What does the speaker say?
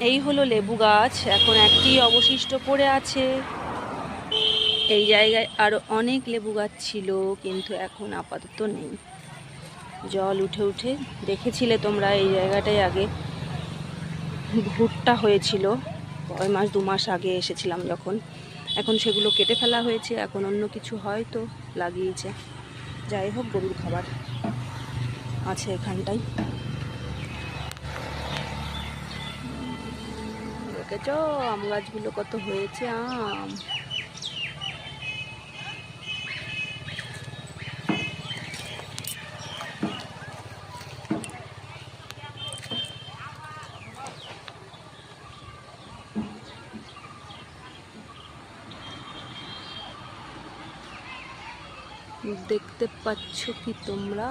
এই হলো লেবু গাছ, এখন একটি অবশিষ্ট পড়ে আছে। এই জায়গায় আরো অনেক লেবু গাছ ছিল, কিন্তু এখন আপাতত নেই। জল উঠে উঠে, দেখেছিলে তোমরা এই জায়গাটায় আগে ভুট্টা হয়েছিল, কয় মাস 2 মাস আগে এসেছিলাম যখন। এখন সেগুলো কেটে ফেলা হয়েছে, এখন অন্য কিছু হয়তো লাগিয়েছে। যাই হোক, গরুর খাবার আছে এখানটায়। দেখেছ আম গাছগুলো কত হয়েছে আম। দেখতে পাচ্ছ কি তোমরা?